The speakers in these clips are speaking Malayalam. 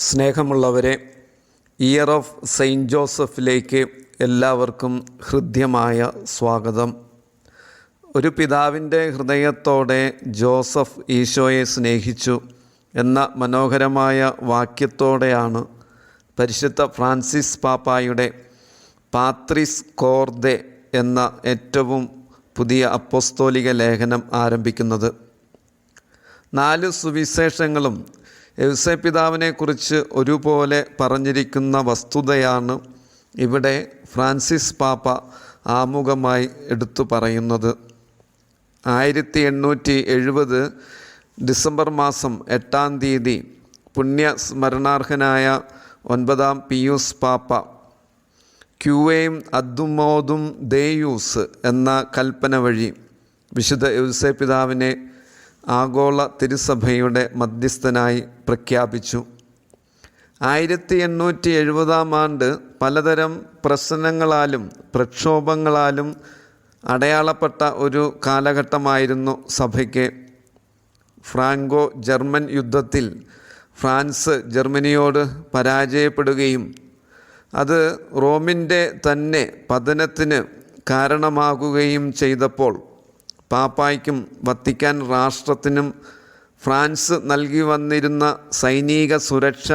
സ്നേഹമുള്ളവരെ, ഇയർ ഓഫ് സെയിൻറ്റ് ജോസഫിലേക്ക് എല്ലാവർക്കും ഹൃദ്യമായ സ്വാഗതം. ഒരു പിതാവിൻ്റെ ഹൃദയത്തോടെ ജോസഫ് ഈശോയെ സ്നേഹിച്ചു എന്ന മനോഹരമായ വാക്യത്തോടെയാണ് പരിശുദ്ധ ഫ്രാൻസിസ് പാപ്പായുടെ പാത്രിസ് കോർദെ എന്ന ഏറ്റവും പുതിയ അപ്പോസ്തോലിക ലേഖനം ആരംഭിക്കുന്നത്. 4 സുവിശേഷങ്ങളും യൗസേപ്പിതാവിനെക്കുറിച്ച് ഒരുപോലെ പറഞ്ഞിരിക്കുന്ന വസ്തുതയാണ് ഇവിടെ ഫ്രാൻസിസ് പാപ്പ ആമുഖമായി എടുത്തു പറയുന്നത്. 1870 ഡിസംബർ മാസം 8-ാം തീയതി പുണ്യസ്മരണാർഹനായ 9-ാം പിയൂസ് പാപ്പ ക്യൂവേം അദ്ദുമോദും ദേയൂസ് എന്ന കൽപ്പന വഴി വിശുദ്ധ യൗസേപ്പിതാവിനെ ആഗോള തിരുസഭയുടെ മധ്യസ്ഥനായി പ്രഖ്യാപിച്ചു. 1870-ാം ആണ്ട് പലതരം പ്രശ്നങ്ങളാലും പ്രക്ഷോഭങ്ങളാലും അടയാളപ്പെട്ട ഒരു കാലഘട്ടമായിരുന്നു സഭയ്ക്ക്. ഫ്രാങ്കോ ജർമ്മൻ യുദ്ധത്തിൽ ഫ്രാൻസ് ജർമ്മനിയോട് പരാജയപ്പെടുകയും അത് റോമിൻ്റെ തന്നെ പതനത്തിന് കാരണമാകുകയും ചെയ്തപ്പോൾ പാപ്പായ്ക്കും വത്തിക്കാൻ രാഷ്ട്രത്തിനും ഫ്രാൻസ് നൽകി വന്നിരുന്ന സൈനിക സുരക്ഷ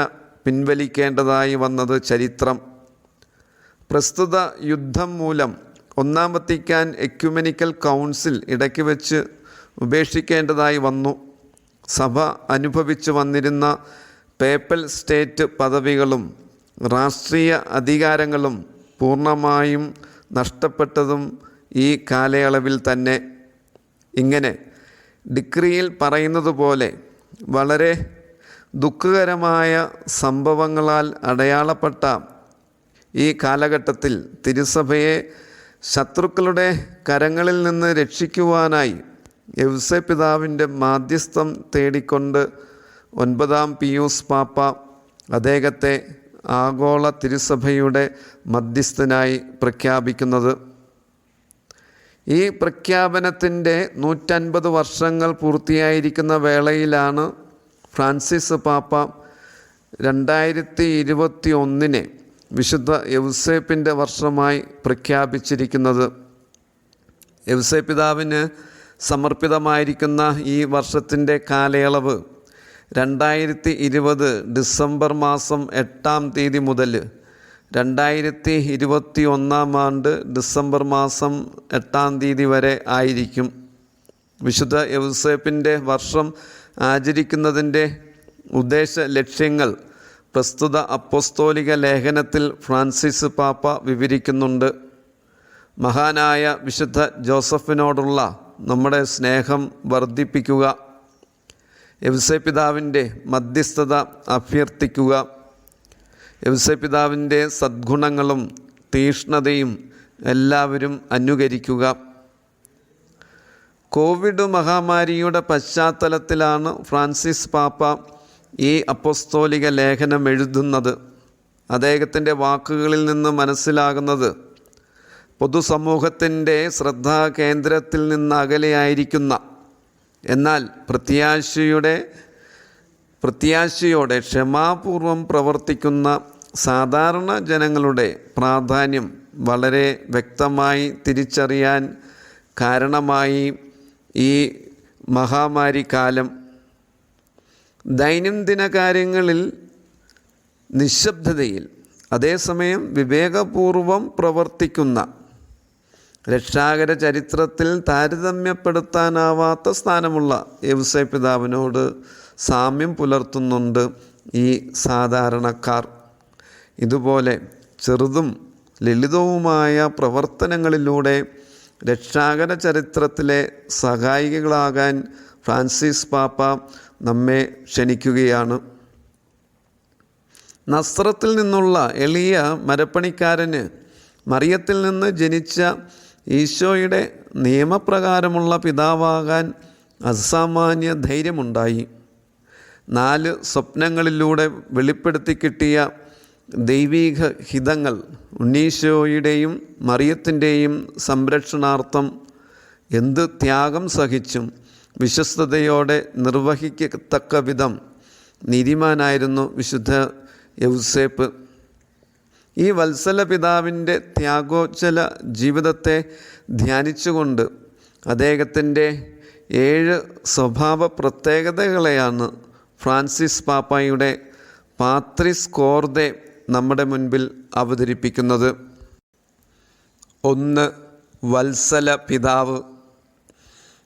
പിൻവലിക്കേണ്ടതായി വന്നത് ചരിത്രം. പ്രസ്തുത യുദ്ധം മൂലം 1-ാം വത്തിക്കാൻ എക്യുമെനിക്കൽ കൗൺസിൽ ഇടയ്ക്ക് വെച്ച് ഉപേക്ഷിക്കേണ്ടതായി വന്നു. സഭ അനുഭവിച്ചു വന്നിരുന്ന പേപ്പൽ സ്റ്റേറ്റ് പദവികളും രാഷ്ട്രീയ അധികാരങ്ങളും പൂർണ്ണമായും നഷ്ടപ്പെട്ടതും ഈ കാലയളവിൽ തന്നെ. ഇങ്ങനെ ഡിക്രിയിൽ പറയുന്നത് പോലെ വളരെ ദുഃഖകരമായ സംഭവങ്ങളാൽ അടയാളപ്പെട്ട ഈ കാലഘട്ടത്തിൽ തിരുസഭയെ ശത്രുക്കളുടെ കരങ്ങളിൽ നിന്ന് രക്ഷിക്കുവാനായി യൗസേപ്പിതാവിൻ്റെ മാധ്യസ്ഥം തേടിക്കൊണ്ട് 9-ാം പിയൂസ് പാപ്പ അദ്ദേഹത്തെ ആഗോള തിരുസഭയുടെ മധ്യസ്ഥനായി പ്രഖ്യാപിക്കുന്നത്. ഈ പ്രഖ്യാപനത്തിൻ്റെ 150 വർഷങ്ങൾ പൂർത്തിയായിരിക്കുന്ന വേളയിലാണ് ഫ്രാൻസിസ് പാപ്പ 2021 വിശുദ്ധ യൗസേപ്പിൻ്റെ വർഷമായി പ്രഖ്യാപിച്ചിരിക്കുന്നത്. യൗസേപ്പിതാവിന് സമർപ്പിതമായിരിക്കുന്ന ഈ വർഷത്തിൻ്റെ കാലയളവ് 2020 ഡിസംബർ മാസം 8-ാം തീയതി മുതൽ 2021 ആണ്ട് ഡിസംബർ മാസം 8-ാം തീയതി വരെ ആയിരിക്കും. വിശുദ്ധ യൗസേപ്പിൻ്റെ വർഷം ആചരിക്കുന്നതിൻ്റെ ഉദ്ദേശ ലക്ഷ്യങ്ങൾ പ്രസ്തുത അപ്പോസ്തോലിക ലേഖനത്തിൽ ഫ്രാൻസിസ് പാപ്പ വിവരിക്കുന്നുണ്ട്. മഹാനായ വിശുദ്ധ ജോസഫിനോടുള്ള നമ്മുടെ സ്നേഹം വർദ്ധിപ്പിക്കുക, യൗസേപ്പിതാവിൻ്റെ മധ്യസ്ഥത അഭ്യർത്ഥിക്കുക, യൗസേപ്പിതാവിൻ്റെ സദ്ഗുണങ്ങളും തീഷ്ണതയും എല്ലാവരും അനുകരിക്കുക. കോവിഡ് മഹാമാരിയുടെ പശ്ചാത്തലത്തിലാണ് ഫ്രാൻസിസ് പാപ്പ ഈ അപ്പോസ്തോലിക ലേഖനം എഴുതുന്നത്. അദ്ദേഹത്തിൻ്റെ വാക്കുകളിൽ നിന്ന് മനസ്സിലാകുന്നത് പൊതുസമൂഹത്തിൻ്റെ ശ്രദ്ധാകേന്ദ്രത്തിൽ നിന്ന് അകലെയായിരിക്കുന്ന എന്നാൽ പ്രത്യാശയോടെ ക്ഷമാപൂർവം പ്രവർത്തിക്കുന്ന സാധാരണ ജനങ്ങളുടെ പ്രാധാന്യം വളരെ വ്യക്തമായി തിരിച്ചറിയാൻ കാരണമായി ഈ മഹാമാരി കാലം. ദൈനംദിന കാര്യങ്ങളിൽ നിശബ്ദതയിൽ അതേസമയം വിവേകപൂർവം പ്രവർത്തിക്കുന്ന രക്ഷാകര ചരിത്രത്തിൽ താരതമ്യപ്പെടുത്താനാവാത്ത സ്ഥാനമുള്ള യൗസേപ്പിതാവിനോട് സാമ്യം പുലർത്തുന്നുണ്ട് ഈ സാധാരണക്കാർ. ഇതുപോലെ ചെറുതും ലളിതവുമായ പ്രവർത്തനങ്ങളിലൂടെ രക്ഷാകര ചരിത്രത്തിലെ സഹായികളാകാൻ ഫ്രാൻസിസ് പാപ്പ നമ്മെ ക്ഷണിക്കുകയാണ്. നസ്രത്തിൽ നിന്നുള്ള എളിയ മരപ്പണിക്കാരന് മറിയത്തിൽ നിന്ന് ജനിച്ച ഈശോയുടെ നിയമപ്രകാരമുള്ള പിതാവാകാൻ അസാമാന്യ ധൈര്യമുണ്ടായി. 4 സ്വപ്നങ്ങളിലൂടെ വെളിപ്പെടുത്തി കിട്ടിയ ദൈവീക ഹിതങ്ങൾ ഉണ്ണീശോയുടെയും മറിയത്തിൻ്റെയും സംരക്ഷണാർത്ഥം എന്ത് ത്യാഗം സഹിച്ചും വിശ്വസ്തയോടെ നിർവഹിക്കത്തക്ക വിധം നീതിമാനായിരുന്നു വിശുദ്ധ യൗസേപ്പ്. ഈ വത്സല പിതാവിൻ്റെ ത്യാഗോജ്ജല ജീവിതത്തെ ധ്യാനിച്ചുകൊണ്ട് അദ്ദേഹത്തിൻ്റെ 7 സ്വഭാവ പ്രത്യേകതകളെയാണ് ഫ്രാൻസിസ് പാപ്പായുടെ പാത്രിസ് കോർദെ നമ്മുടെ മുൻപിൽ അവതരിപ്പിക്കുന്നത്. 1. വത്സല പിതാവ്.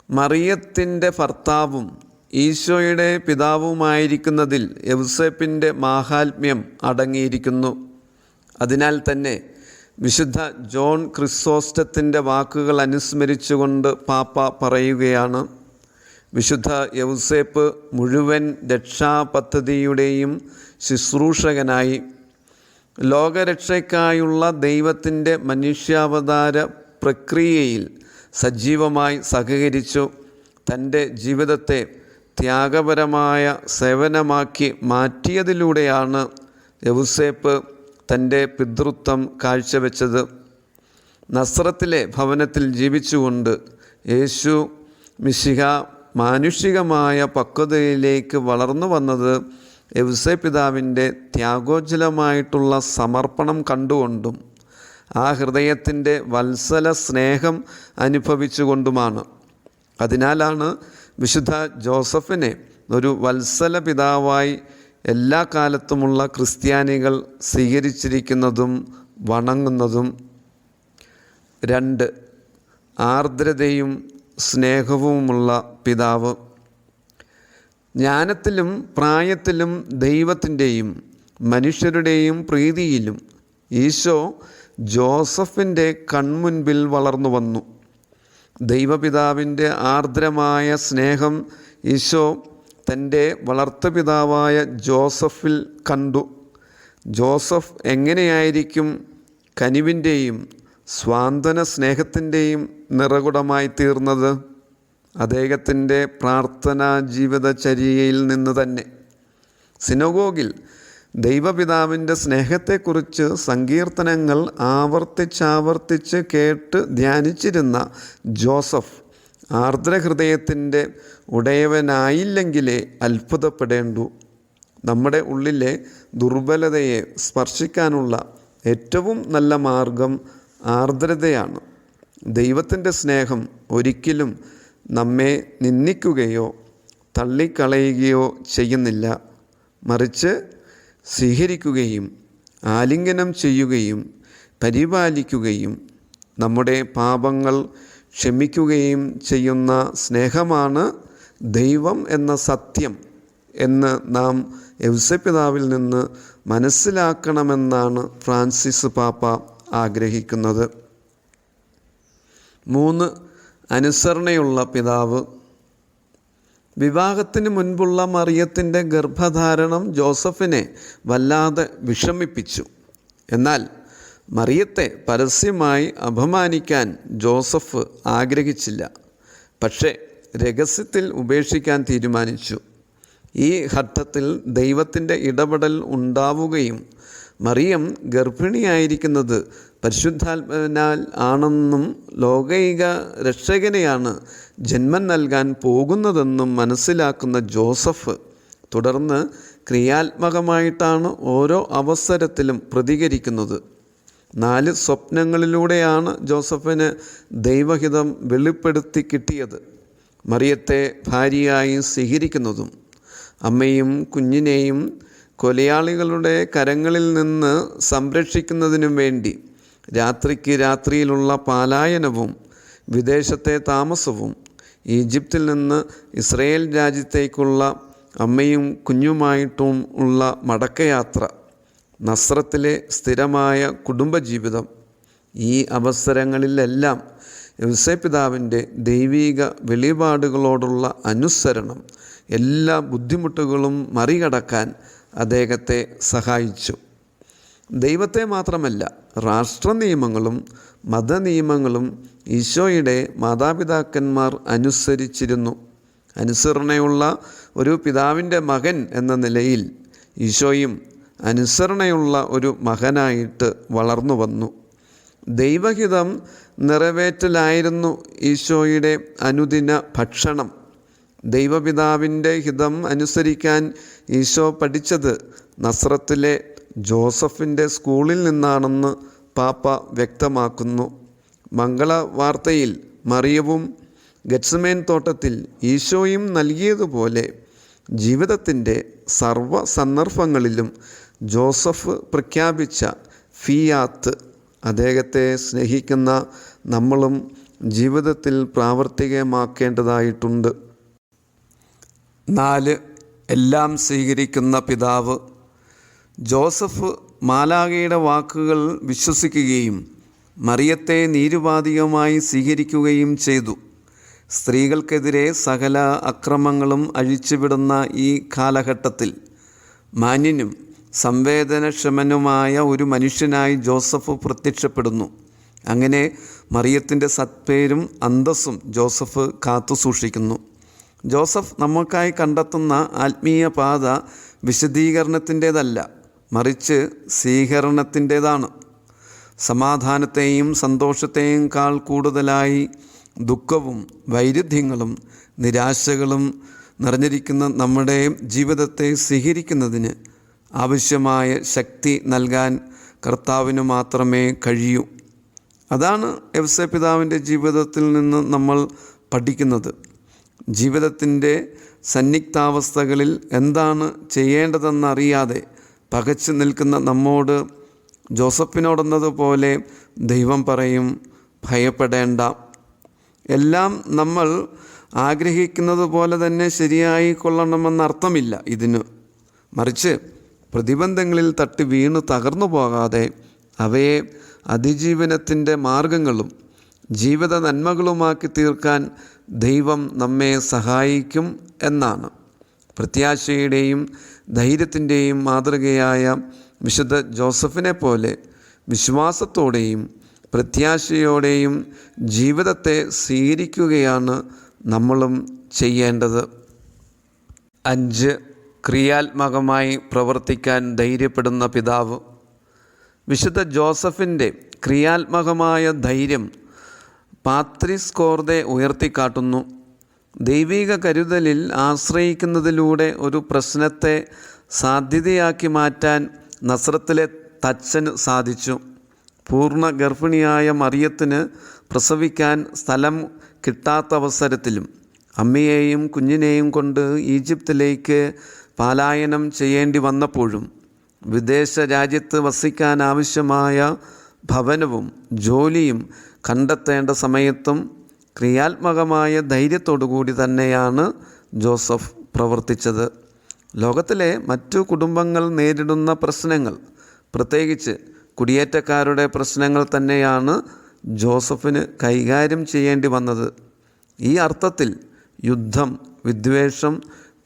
മറിയത്തിൻ്റെ ഭർത്താവും ഈശോയുടെ പിതാവുമായിരിക്കുന്നതിൽ യൗസേപ്പിൻ്റെ മാഹാത്മ്യം അടങ്ങിയിരിക്കുന്നു. അതിനാൽ തന്നെ വിശുദ്ധ ജോൺ ക്രിസോസ്റ്റത്തിൻ്റെ വാക്കുകൾ അനുസ്മരിച്ചുകൊണ്ട് പാപ്പ പറയുകയാണ്, വിശുദ്ധ യൗസേപ്പ് മുഴുവൻ രക്ഷാപദ്ധതിയുടെയും ശുശ്രൂഷകനായി ലോകരക്ഷയ്ക്കായുള്ള ദൈവത്തിൻ്റെ മനുഷ്യാവതാര പ്രക്രിയയിൽ സജീവമായി സഹകരിച്ചു. തൻ്റെ ജീവിതത്തെ ത്യാഗപരമായ സേവനമാക്കി മാറ്റിയതിലൂടെയാണ് യൗസേപ്പ് തൻ്റെ പിതൃത്വം കാഴ്ചവെച്ചത്. നസ്രത്തിലെ ഭവനത്തിൽ ജീവിച്ചുകൊണ്ട് യേശു മിശിഹ മാനുഷികമായ പക്വതയിലേക്ക് വളർന്നു വന്നത് യൗസേപ്പ് പിതാവിൻ്റെ ത്യാഗോജ്ജലമായിട്ടുള്ള സമർപ്പണം കണ്ടുകൊണ്ടും ആ ഹൃദയത്തിൻ്റെ വത്സല സ്നേഹം അനുഭവിച്ചുകൊണ്ടുമാണ്. അതിനാലാണ് വിശുദ്ധ ജോസഫിനെ ഒരു വത്സല പിതാവായി എല്ലാ കാലത്തുമുള്ള ക്രിസ്ത്യാനികൾ സ്വീകരിച്ചിരിക്കുന്നതും വണങ്ങുന്നതും. 2. ആർദ്രതയും സ്നേഹവുമുള്ള പിതാവ്. ജ്ഞാനത്തിലും പ്രായത്തിലും ദൈവത്തിൻ്റെയും മനുഷ്യരുടെയും പ്രീതിയിലും ഈശോ ജോസഫിൻ്റെ കൺമുൻപിൽ വളർന്നു വന്നു. ദൈവപിതാവിൻ്റെ ആർദ്രമായ സ്നേഹം ഈശോ തൻ്റെ വളർത്തുപിതാവായ ജോസഫിൽ കണ്ടു. ജോസഫ് എങ്ങനെയായിരിക്കും കനിവിൻ്റെയും സ്വാന്തന സ്നേഹത്തിൻ്റെയും നിറകുടമായി തീർന്നത്? അദ്ദേഹത്തിൻ്റെ പ്രാർത്ഥനാ ജീവിതചര്യയിൽ നിന്ന് തന്നെ. സിനഗോഗിൽ ദൈവപിതാവിൻ്റെ സ്നേഹത്തെക്കുറിച്ച് സങ്കീർത്തനങ്ങൾ ആവർത്തിച്ചാവർത്തിച്ച് കേട്ട് ധ്യാനിച്ചിരുന്ന ജോസഫ് ആർദ്രഹൃദയത്തിൻ്റെ ഉടയവനായില്ലെങ്കിലേ അത്ഭുതപ്പെടേണ്ടൂ. നമ്മുടെ ഉള്ളിലെ ദുർബലതയെ സ്പർശിക്കാനുള്ള ഏറ്റവും നല്ല മാർഗം ആർദ്രതയാണ്. ദൈവത്തിൻ്റെ സ്നേഹം ഒരിക്കലും നമ്മെ നിന്ദിക്കുകയോ തള്ളിക്കളയുകയോ ചെയ്യുന്നില്ല. മറിച്ച് സ്വീകരിക്കുകയും ആലിംഗനം ചെയ്യുകയും പരിപാലിക്കുകയും നമ്മുടെ പാപങ്ങൾ ക്ഷമിക്കുകയും ചെയ്യുന്ന സ്നേഹമാണ് ദൈവം എന്ന സത്യം എന്ന് നാം യൗസേപ്പ് പിതാവിൽ നിന്ന് മനസ്സിലാക്കണമെന്നാണ് ഫ്രാൻസിസ് പാപ്പ ആഗ്രഹിക്കുന്നത്. 3. അനുസരണയുള്ള പിതാവ്. വിവാഹത്തിന് മുൻപുള്ള മറിയത്തിൻ്റെ ഗർഭധാരണം ജോസഫിനെ വല്ലാതെ വിഷമിപ്പിച്ചു. എന്നാൽ മറിയത്തെ പരസ്യമായി അപമാനിക്കാൻ ജോസഫ് ആഗ്രഹിച്ചില്ല. പക്ഷേ രഹസ്യത്തിൽ ഉപേക്ഷിക്കാൻ തീരുമാനിച്ചു. ഈ ഘട്ടത്തിൽ ദൈവത്തിൻ്റെ ഇടപെടൽ ഉണ്ടാവുകയും മറിയം ഗർഭിണിയായിരിക്കുന്നത് പരിശുദ്ധാത്മാവിനാൽ ആണെന്നും ലോകൈക രക്ഷകനെയാണ് ജന്മം നൽകാൻ പോകുന്നതെന്നും മനസ്സിലാക്കുന്ന ജോസഫ് തുടർന്ന് ക്രിയാത്മകമായിട്ടാണ് ഓരോ അവസരത്തിലും പ്രതികരിക്കുന്നത്. 4 സ്വപ്നങ്ങളിലൂടെയാണ് ജോസഫിന് ദൈവഹിതം വെളിപ്പെടുത്തി കിട്ടിയത്. മറിയത്തെ ഭാര്യയായി സ്വീകരിക്കുന്നതും അമ്മയും കുഞ്ഞിനെയും കൊലയാളികളുടെ കരങ്ങളിൽ നിന്ന് സംരക്ഷിക്കുന്നതിനും വേണ്ടി രാത്രിക്ക് രാത്രിയിലുള്ള പലായനവും വിദേശത്തെ താമസവും ഈജിപ്തിൽ നിന്ന് ഇസ്രയേൽ രാജ്യത്തേക്കുള്ള അമ്മയും കുഞ്ഞുമായിട്ടും ഉള്ള മടക്കയാത്ര, നസ്രത്തിലെ സ്ഥിരമായ കുടുംബജീവിതം, ഈ അവസരങ്ങളിലെല്ലാം യൗസേപ്പ് പിതാവിൻ്റെ ദൈവീക വെളിപാടുകളോടുള്ള അനുസരണം എല്ലാ ബുദ്ധിമുട്ടുകളും മറികടക്കാൻ അദ്ദേഹത്തെ സഹായിച്ചു. ദൈവത്തെ മാത്രമല്ല, രാഷ്ട്രനിയമങ്ങളും മതനിയമങ്ങളും ഈശോയുടെ മാതാപിതാക്കന്മാർ അനുസരിച്ചിരുന്നു. അനുസരണയുള്ള ഒരു പിതാവിൻ്റെ മകൻ എന്ന നിലയിൽ ഈശോയും അനുസരണയുള്ള ഒരു മകനായിട്ട് വളർന്നു വന്നു. ദൈവഹിതം നിറവേറ്റലായിരുന്നു ഈശോയുടെ അനുദിന ഭക്ഷണം. ദൈവപിതാവിൻ്റെ ഹിതം അനുസരിക്കാൻ ഈശോ പഠിച്ചത് നസ്രത്തിലെ ജോസഫിൻ്റെ സ്കൂളിൽ നിന്നാണെന്ന് പാപ്പ വ്യക്തമാക്കുന്നു. മംഗളവാർത്തയിൽ മറിയവും ഗെത്സമേൻ തോട്ടത്തിൽ ഈശോയും നൽകിയതുപോലെ ജീവിതത്തിൻ്റെ സർവ്വ സന്ദർഭങ്ങളിലും ജോസഫ് പ്രഖ്യാപിച്ച ഫിയാത്ത് അദ്ദേഹത്തെ സ്നേഹിക്കുന്ന നമ്മളും ജീവിതത്തിൽ പ്രാവർത്തികമാക്കേണ്ടതായിട്ടുണ്ട്. 4. എല്ലാം സ്വീകരിക്കുന്ന പിതാവ്. ജോസഫ് മാലാഖയുടെ വാക്കുകൾ വിശ്വസിക്കുകയും മറിയത്തെ നിരുപാധികമായി സ്വീകരിക്കുകയും ചെയ്തു. സ്ത്രീകൾക്കെതിരെ സകല അക്രമങ്ങളും അഴിച്ചുവിടുന്ന ഈ കാലഘട്ടത്തിൽ മാന്യനും സംവേദനക്ഷമനുമായ ഒരു മനുഷ്യനായി ജോസഫ് പ്രത്യക്ഷപ്പെടുന്നു. അങ്ങനെ മറിയത്തിൻ്റെ സത്പേരും അന്തസ്സും ജോസഫ് കാത്തുസൂക്ഷിക്കുന്നു. ജോസഫ് നമുക്കായി കണ്ടെത്തുന്ന ആത്മീയ പാത വിശദീകരണത്തിൻ്റേതല്ല, മറിച്ച് സ്വീകരണത്തിൻ്റേതാണ്. സമാധാനത്തെയും സന്തോഷത്തെയും കാൾ കൂടുതലായി ദുഃഖവും വൈരുദ്ധ്യങ്ങളും നിരാശകളും നിറഞ്ഞിരിക്കുന്ന നമ്മുടെ ജീവിതത്തെ സ്വീകരിക്കുന്നതിന് ആവശ്യമായ ശക്തി നൽകാൻ കർത്താവിന് മാത്രമേ കഴിയൂ. അതാണ് യൗസേപ്പിതാവിൻ്റെ ജീവിതത്തിൽ നിന്ന് നമ്മൾ പഠിക്കുന്നത്. ജീവിതത്തിൻ്റെ സന്നിഗ്ധാവസ്ഥകളിൽ എന്താണ് ചെയ്യേണ്ടതെന്നറിയാതെ പകച്ചു നിൽക്കുന്ന നമ്മോട് ജോസഫിനോടെന്നതുപോലെ ദൈവം പറയും, ഭയപ്പെടേണ്ട. എല്ലാം നമ്മൾ ആഗ്രഹിക്കുന്നത് പോലെ തന്നെ ശരിയായി കൊള്ളണമെന്നർത്ഥമില്ല ഇതിന്. മറിച്ച് പ്രതിബന്ധങ്ങളിൽ തട്ടി വീണ് തകർന്നു പോകാതെ അവയെ അതിജീവനത്തിൻ്റെ മാർഗങ്ങളും ജീവിത നന്മകളുമാക്കി തീർക്കാൻ ദൈവം നമ്മെ സഹായിക്കും എന്നാണ്. പ്രത്യാശയുടെയും ധൈര്യത്തിൻ്റെയും മാതൃകയായ വിശുദ്ധ ജോസഫിനെ പോലെ വിശ്വാസത്തോടെയും പ്രത്യാശയോടെയും ജീവിതത്തെ സ്വീകരിക്കുകയാണ് നമ്മളും ചെയ്യേണ്ടത്. 5. ക്രിയാത്മകമായി പ്രവർത്തിക്കാൻ ധൈര്യപ്പെടുന്ന പിതാവ്. വിശുദ്ധ ജോസഫിൻ്റെ ക്രിയാത്മകമായ ധൈര്യം പാത്രിസ് കോർദെ ഉയർത്തിക്കാട്ടുന്നു. ദൈവിക കരുതലിൽ ആശ്രയിക്കുന്നതിലൂടെ ഒരു പ്രശ്നത്തെ സാധ്യതയാക്കി മാറ്റാൻ നസ്രത്തിലെ തച്ചന് സാധിച്ചു. പൂർണ്ണ ഗർഭിണിയായ മറിയത്തിന് പ്രസവിക്കാൻ സ്ഥലം കിട്ടാത്ത അവസരത്തിലും അമ്മയെയും കുഞ്ഞിനെയും കൊണ്ട് ഈജിപ്തിലേക്ക് പലായനം ചെയ്യേണ്ടി വന്നപ്പോഴും വിദേശ രാജ്യത്ത് വസിക്കാൻ ആവശ്യമായ ഭവനവും ജോലിയും കണ്ടെത്തേണ്ട സമയത്തും ക്രിയാത്മകമായ ധൈര്യത്തോടുകൂടി തന്നെയാണ് ജോസഫ് പ്രവർത്തിച്ചത്. ലോകത്തിലെ മറ്റു കുടുംബങ്ങൾ നേരിടുന്ന പ്രശ്നങ്ങൾ, പ്രത്യേകിച്ച് കുടിയേറ്റക്കാരുടെ പ്രശ്നങ്ങൾ തന്നെയാണ് ജോസഫിന് കൈകാര്യം ചെയ്യേണ്ടി വന്നത്. ഈ അർത്ഥത്തിൽ യുദ്ധം, വിദ്വേഷം,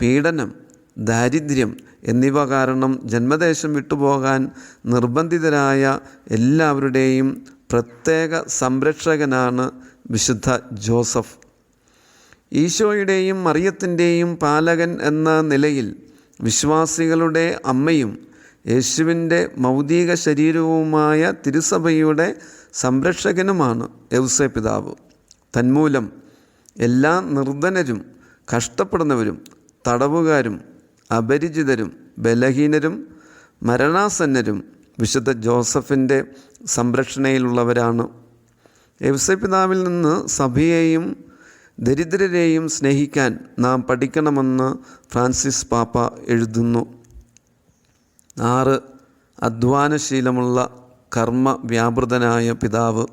പീഡനം, ദാരിദ്ര്യം എന്നിവ കാരണം ജന്മദേശം വിട്ടുപോകാൻ നിർബന്ധിതരായ എല്ലാവരുടെയും പ്രത്യേക സംരക്ഷകനാണ് വിശുദ്ധ ജോസഫ്. ഈശോയുടെയും മറിയത്തിൻ്റെയും പാലകൻ എന്ന നിലയിൽ വിശ്വാസികളുടെ അമ്മയും യേശുവിൻ്റെ മൗതിക ശരീരവുമായ തിരുസഭയുടെ സംരക്ഷകനുമാണ് യൗസേപ്പിതാവ്. തന്മൂലം എല്ലാ നിർധനരും കഷ്ടപ്പെടുന്നവരും തടവുകാരും അപരിചിതരും ബലഹീനരും മരണാസന്നരും വിശുദ്ധ ജോസഫിൻ്റെ സംരക്ഷണയിലുള്ളവരാണ്. യൗസേപ്പിതാവിൽ നിന്ന് സഭയെയും ദരിദ്രരെയും സ്നേഹിക്കാൻ നാം പഠിക്കണമെന്ന് ഫ്രാൻസിസ് പാപ്പ എഴുതുന്നു. 6. അധ്വാനശീലമുള്ള കർമ്മവ്യാപൃതനായ പിതാവ്.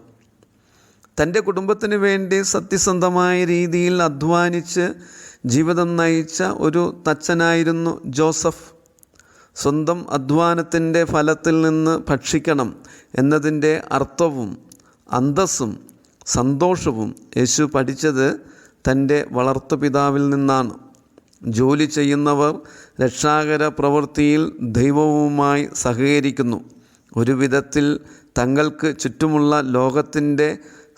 തൻ്റെ കുടുംബത്തിന് വേണ്ടി സത്യസന്ധമായ രീതിയിൽ അധ്വാനിച്ച് ജീവിതം നയിച്ച ഒരു തച്ചനായിരുന്നു ജോസഫ്. സ്വന്തം അധ്വാനത്തിൻ്റെ ഫലത്തിൽ നിന്ന് ഭക്ഷിക്കണം എന്നതിൻ്റെ അർത്ഥവും അന്തസ്സും സന്തോഷവും യേശു പഠിച്ചത് തൻ്റെ വളർത്തുപിതാവിൽ നിന്നാണ്. ജോലി ചെയ്യുന്നവർ രക്ഷാകര പ്രവൃത്തിയിൽ ദൈവവുമായി സഹകരിക്കുന്നു. ഒരു വിധത്തിൽ തങ്ങൾക്ക് ചുറ്റുമുള്ള ലോകത്തിൻ്റെ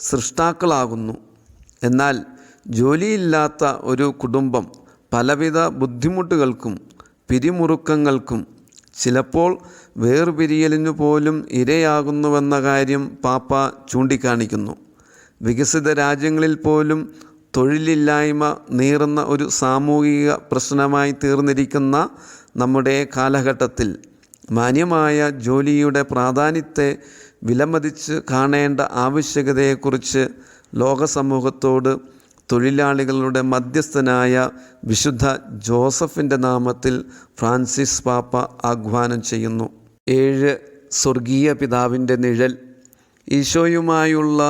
സൃഷ്ടാക്കളാകുന്നു. എന്നാൽ ജോലിയില്ലാത്ത ഒരു കുടുംബം പലവിധ ബുദ്ധിമുട്ടുകൾക്കും പിരിമുറുക്കങ്ങൾക്കും ചിലപ്പോൾ വേർപിരിയലിനു പോലും ഇരയാകുന്നുവെന്ന കാര്യം പാപ്പ ചൂണ്ടിക്കാണിക്കുന്നു. വികസിത രാജ്യങ്ങളിൽ പോലും തൊഴിലില്ലായ്മ നീറുന്ന ഒരു സാമൂഹിക പ്രശ്നമായി തീർന്നിരിക്കുന്ന നമ്മുടെ കാലഘട്ടത്തിൽ മാന്യമായ ജോലിയുടെ പ്രാധാന്യത്തെ വിലമതിച്ച് കാണേണ്ട ആവശ്യകതയെക്കുറിച്ച് ലോകസമൂഹത്തോട് തൊഴിലാളികളുടെ മധ്യസ്ഥനായ വിശുദ്ധ ജോസഫിൻ്റെ നാമത്തിൽ ഫ്രാൻസിസ് പാപ്പ ആഹ്വാനം ചെയ്യുന്നു. 7 സ്വർഗീയ പിതാവിൻ്റെ നിഴൽ. ഈശോയുമായുള്ള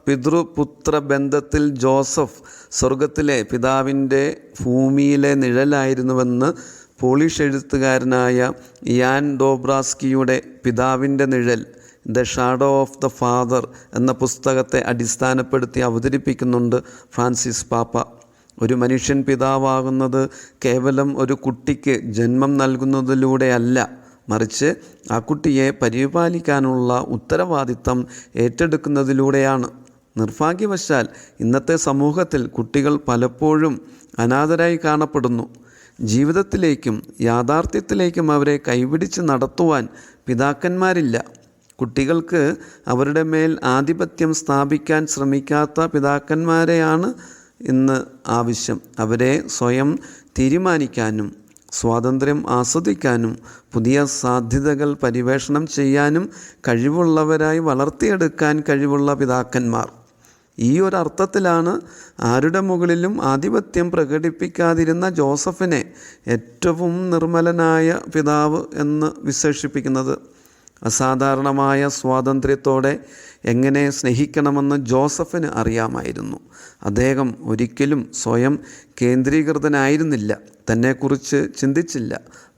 പിതൃപുത്ര ബന്ധത്തിൽ ജോസഫ് സ്വർഗത്തിലെ പിതാവിൻ്റെ ഭൂമിയിലെ നിഴലായിരുന്നുവെന്ന് പോളിഷ് എഴുത്തുകാരനായ യാൻ ഡോബ്രാസ്കിയുടെ പിതാവിൻ്റെ നിഴൽ the shadow of the father എന്ന പുസ്തകത്തെ അടിസ്ഥാനപ്പെടുത്തി അവതരിപ്പിക്കുന്നുണ്ട് ഫ്രാൻസിസ് പാപ്പ. ഒരു മനുഷ്യൻ പിതാവാകുന്നത് കേവലം ഒരു കുട്ടിക്ക് ജന്മം നൽകുന്നതിലൂടെയല്ല, മറിച്ച് ആ കുട്ടിയെ പരിപാലിക്കാനുള്ള ഉത്തരവാദിത്തം ഏറ്റെടുക്കുന്നതിലൂടെയാണ്. നിർഭാഗ്യവശാൽ ഇന്നത്തെ സമൂഹത്തിൽ കുട്ടികൾ പലപ്പോഴും അനാഥരായി കാണപ്പെടുന്നു. ജീവിതത്തിലേക്കും യാഥാർത്ഥ്യത്തിലേക്കും അവരെ കൈപിടിച്ച് നടത്തുവാൻ പിതാക്കന്മാരില്ല. കുട്ടികൾക്ക് അവരുടെ മേൽ ആധിപത്യം സ്ഥാപിക്കാൻ ശ്രമിക്കാത്ത പിതാക്കന്മാരെയാണ് ഇന്ന് ആവശ്യം. അവരെ സ്വയം തീരുമാനിക്കാനും സ്വാതന്ത്ര്യം ആസ്വദിക്കാനും പുതിയ സാധ്യതകൾ പരിവേഷണം ചെയ്യാനും കഴിവുള്ളവരായി വളർത്തിയെടുക്കാൻ കഴിവുള്ള പിതാക്കന്മാർ. ഈ ഒരർത്ഥത്തിലാണ് ആരുടെ മുകളിലും ആധിപത്യം പ്രകടിപ്പിക്കാതിരുന്ന ജോസഫിനെ ഏറ്റവും നിർമ്മലനായ പിതാവ് എന്ന് വിശേഷിപ്പിക്കുന്നത്. അസാധാരണമായ സ്വാതന്ത്ര്യത്തോടെ എങ്ങനെ സ്നേഹിക്കണമെന്ന് ജോസഫിന് അറിയാമായിരുന്നു. അദ്ദേഹം ഒരിക്കലും സ്വയം കേന്ദ്രീകൃതനായിരുന്നില്ല, തന്നെക്കുറിച്ച് ചിന്തിച്ചില്ല.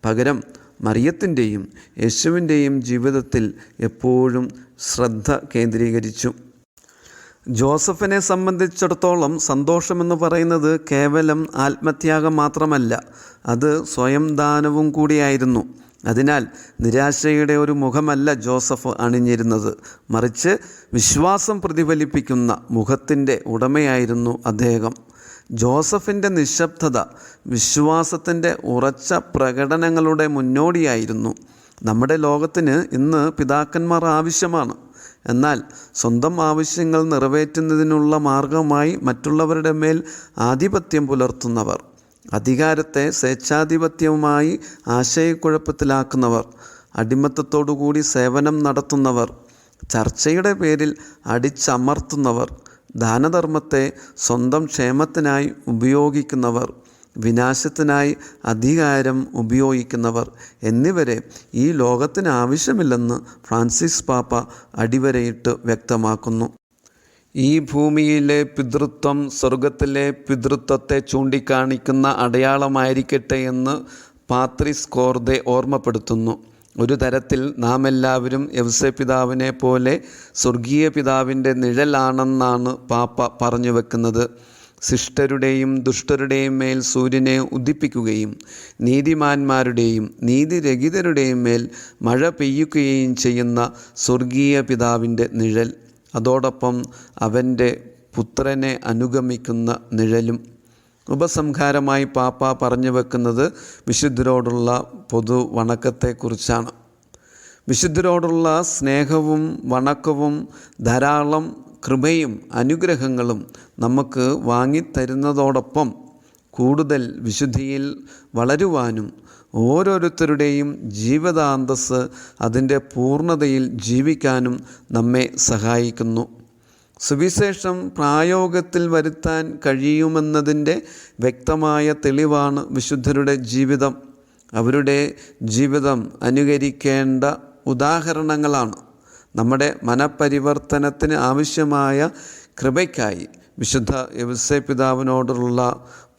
പകരം മറിയത്തിൻ്റെയും യേശുവിൻ്റെയും ജീവിതത്തിൽ എപ്പോഴും ശ്രദ്ധ കേന്ദ്രീകരിച്ചു. ജോസഫിനെ സംബന്ധിച്ചിടത്തോളം സന്തോഷമെന്ന് പറയുന്നത് കേവലം ആത്മത്യാഗം മാത്രമല്ല, അത് സ്വയം ദാനവും കൂടിയായിരുന്നു. അതിനാൽ നിരാശയുടെ ഒരു മുഖമല്ല ജോസഫ് അണിഞ്ഞിരുന്നത്, മറിച്ച് വിശ്വാസം പ്രതിഫലിപ്പിക്കുന്ന മുഖത്തിൻ്റെ ഉടമയായിരുന്നു അദ്ദേഹം. ജോസഫിൻ്റെ നിശബ്ദത വിശ്വാസത്തിൻ്റെ ഉറച്ച പ്രകടനങ്ങളുടെ മുന്നോടിയായിരുന്നു. നമ്മുടെ ലോകത്തിന് ഇന്ന് പിതാക്കന്മാർ ആവശ്യമാണ്. എന്നാൽ സ്വന്തം ആവശ്യങ്ങൾ നിറവേറ്റുന്നതിനുള്ള മാർഗമായി മറ്റുള്ളവരുടെ മേൽ ആധിപത്യം പുലർത്തുന്നവർ, അധികാരത്തെ സ്വേച്ഛാധിപത്യവുമായി ആശയക്കുഴപ്പത്തിലാക്കുന്നവർ, അടിമത്തത്തോടുകൂടി സേവനം നടത്തുന്നവർ, ചർച്ചയുടെ പേരിൽ അടിച്ചമർത്തുന്നവർ, ദാനധർമ്മത്തെ സ്വന്തം ക്ഷേമത്തിനായി ഉപയോഗിക്കുന്നവർ, വിനാശത്തിനായി അധികാരം ഉപയോഗിക്കുന്നവർ എന്നിവരെ ഈ ലോകത്തിന് ആവശ്യമില്ലെന്ന് ഫ്രാൻസിസ് പാപ്പ അടിവരയിട്ട് വ്യക്തമാക്കുന്നു. ഈ ഭൂമിയിലെ പിതൃത്വം സ്വർഗത്തിലെ പിതൃത്വത്തെ ചൂണ്ടിക്കാണിക്കുന്ന അടയാളമായിരിക്കട്ടെ എന്ന് പാത്രിസ് കോർദെ ഓർമ്മപ്പെടുത്തുന്നു. ഒരു തരത്തിൽ നാം എല്ലാവരും യൗസേപ്പിതാവിനെ പോലെ സ്വർഗീയ പിതാവിൻ്റെ നിഴലാണെന്നാണ് പാപ്പ പറഞ്ഞു വെക്കുന്നത്. ശിഷ്ടരുടെയും ദുഷ്ടരുടെയും മേൽ സൂര്യനെ ഉദിപ്പിക്കുകയും നീതിമാന്മാരുടെയും നീതിരഹിതരുടെയും മേൽ മഴ പെയ്യുകയും ചെയ്യുന്ന സ്വർഗീയ പിതാവിൻ്റെ നിഴൽ, അതോടൊപ്പം അവൻ്റെ പുത്രനെ അനുഗമിക്കുന്ന നിഴലും. ഉപസംഹാരമായി പാപ്പ പറഞ്ഞു വെക്കുന്നത് വിശുദ്ധരോടുള്ള പൊതു വണക്കത്തെക്കുറിച്ചാണ്. വിശുദ്ധരോടുള്ള സ്നേഹവും വണക്കവും ധാരാളം കൃപയും അനുഗ്രഹങ്ങളും നമുക്ക് വാങ്ങിത്തരുന്നതോടൊപ്പം കൂടുതൽ വിശുദ്ധിയിൽ വളരുവാനും ഓരോരുത്തരുടെയും ജീവിതാന്തസ്സ് അതിൻ്റെ പൂർണ്ണതയിൽ ജീവിക്കാനും നമ്മെ സഹായിക്കുന്നു. സുവിശേഷം പ്രായോഗത്തിൽ വരുത്താൻ കഴിയുമെന്നതിൻ്റെ വ്യക്തമായ തെളിവാണ് വിശുദ്ധരുടെ ജീവിതം. അവരുടെ ജീവിതം അനുകരിക്കേണ്ട ഉദാഹരണങ്ങളാണ്. നമ്മുടെ മനപരിവർത്തനത്തിന് ആവശ്യമായ കൃപയ്ക്കായി വിശുദ്ധ യൗസേപ്പിതാവിനോടുള്ള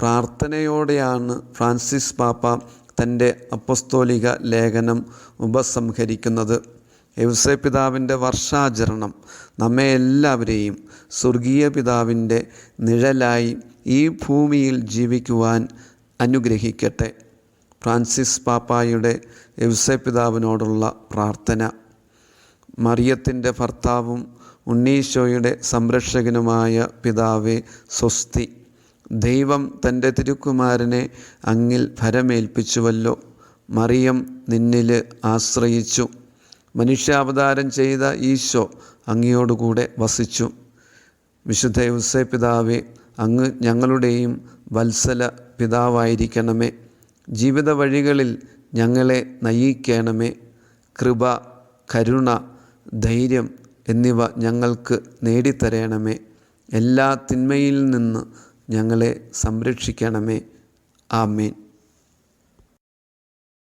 പ്രാർത്ഥനയോടെയാണ് ഫ്രാൻസിസ് പാപ്പ തൻ്റെ അപ്പസ്തോലിക ലേഖനം ഉപസംഹരിക്കുന്നത്. യൗസേപ്പിതാവിൻ്റെ വർഷാചരണം നമ്മെ എല്ലാവരെയും സ്വർഗീയ പിതാവിൻ്റെ നിഴലായി ഈ ഭൂമിയിൽ ജീവിക്കുവാൻ അനുഗ്രഹിക്കട്ടെ. ഫ്രാൻസിസ് പാപ്പായുടെ യൗസേപ്പിതാവിനോടുള്ള പ്രാർത്ഥന. മറിയത്തിൻ്റെ ഭർത്താവും ഉണ്ണീശോയുടെ സംരക്ഷകനുമായ പിതാവേ സ്വസ്തി. ദൈവം തൻ്റെ തിരുക്കുമാരനെ അങ്ങിൽ ഭരമേൽപ്പിച്ചുവല്ലോ. മറിയം നിന്നിൽ ആശ്രയിച്ചു. മനുഷ്യാവതാരം ചെയ്ത ഈശോ അങ്ങയോടുകൂടെ വസിച്ചു. വിശുദ്ധ യൗസേപ്പിതാവേ, അങ്ങ് ഞങ്ങളുടെയും വത്സല പിതാവായിരിക്കണമേ. ജീവിത വഴികളിൽ ഞങ്ങളെ നയിക്കണമേ. കൃപ, കരുണ, ധൈര്യം എന്നിവ ഞങ്ങൾക്ക് നേടിത്തരണമേ. എല്ലാ തിന്മയിൽ നിന്ന് ഞങ്ങളെ സംരക്ഷിക്കണമേ. ആമേൻ.